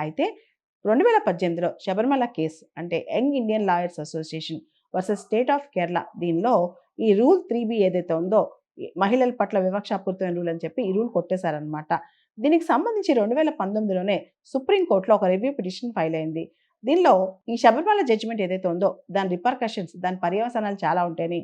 అయితే 2018లో శబరిమల కేసు అంటే young Indian lawyers association versus state of Kerala దీనిలో ఈ రూల్ 3B ఏదైతే ఉందో మహిళల పట్ల వివక్షాపూరితమైన రూల్ అని చెప్పి ఈ రూల్ కొట్టేశారనమాట. దీనికి సంబంధించి 2019లోనే సుప్రీంకోర్టులో ఒక రివ్యూ పిటిషన్ ఫైల్ అయింది. దీనిలో ఈ శబరిమల జడ్జిమెంట్ ఏదైతే ఉందో దాని రిపర్కషన్స్, దాని పర్యవసానాలు చాలా ఉంటాయని,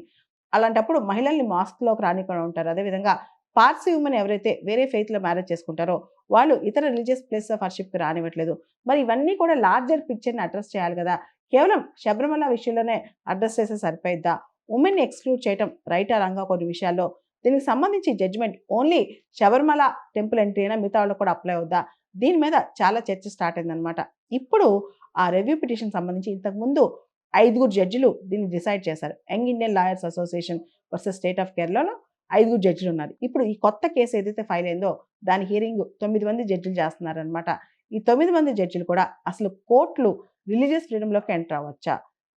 అలాంటప్పుడు మహిళల్ని మాస్క్‌లోకి రానికుండా ఉంటారు. అదేవిధంగా పార్సీ ఉమెన్ ఎవరైతే వేరే ఫెయిత్‌లో మ్యారేజ్ చేసుకుంటారో వాళ్ళు ఇతర రిలీజియస్ ప్లేసెస్ ఆఫ్ వర్షిప్‌కి రానివ్వట్లేదు. మరి ఇవన్నీ కూడా లార్జర్ పిక్చర్‌ని అడ్రెస్ చేయాలి గదా! కేవలం శబరిమల విషయంలోనే అడ్రెస్ చేస్తే సరిపోయిద్దా? వుమెన్‌ని ఎక్స్‌క్లూడ్ చేయటం రైటా రాంగా కొన్ని విషయాల్లో? దీనికి సంబంధించి జడ్జిమెంట్ ఓన్లీ శబరిమల టెంపుల్ ఎంట్రీయేనా మిగతా వాళ్ళకి కూడా అప్లై అవుద్దా? దీని మీద చాలా చర్చ స్టార్ట్ అయిందనమాట. ఇప్పుడు ఆ రివ్యూ పిటిషన్ సంబంధించి ఇంతకుముందు 5గురు జడ్జిలు దీన్ని డిసైడ్ చేశారు. Young Indian lawyers association versus state of కేరళలో 5గురు జడ్జిలున్నారు. ఇప్పుడు ఈ కొత్త కేసు ఏదైతే ఫైల్ అయిందో దాని హియరింగ్ 9 మంది జడ్జిలు చేస్తున్నారనమాట. ఈ 9 మంది జడ్జిలు కూడా అసలు కోర్టులు రిలీజియస్ ఫ్రీడమ్‌లోకి ఎంటర్ అవ్వచ్చా?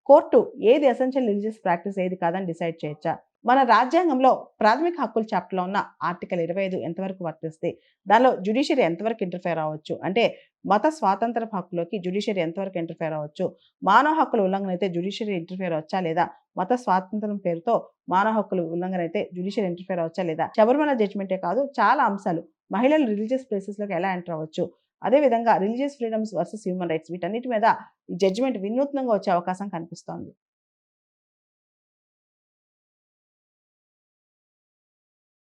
కోర్టు ఏది ఎసెన్షియల్ రిలీజియస్ ప్రాక్టీస్ ఏది కాదని డిసైడ్ చేయొచ్చా? మన రాజ్యాంగంలో ప్రాథమిక హక్కుల చాప్టర్‌లో ఉన్న ఆర్టికల్ 25 ఎంతవరకు వర్తిస్తాయి? దానిలో జ్యుడిషియరీ ఎంతవరకు ఇంటర్ఫియర్ అవ్వచ్చు? అంటే మత స్వాతంత్రపు హక్కులోకి జ్యుడిషియరీ ఎంతవరకు ఇంటర్ఫియర్ అవ్వచ్చు? మానవ హక్కుల ఉల్లంఘన అయితే జ్యుడిషియరీ ఇంటర్ఫియర్ అవ్వచ్చా లేదా? మత స్వాతంత్రం పేరుతో మానవ హక్కుల ఉల్లంఘన అయితే జ్యుడిషియరీ ఇంటర్ఫియర్ అవ్వచ్చా లేదా? శబరిమల జడ్జిమెంటే కాదు చాలా అంశాలు మహిళలు రిలీజియస్ ప్లేసెస్‌లోకి ఎలా ఎంటర్ అవ్వచ్చు? అదేవిధంగా religious freedoms versus human rights వీటన్నిటి మీద ఈ జడ్జిమెంట్ వినూత్నంగా వచ్చే అవకాశం కనిపిస్తోంది.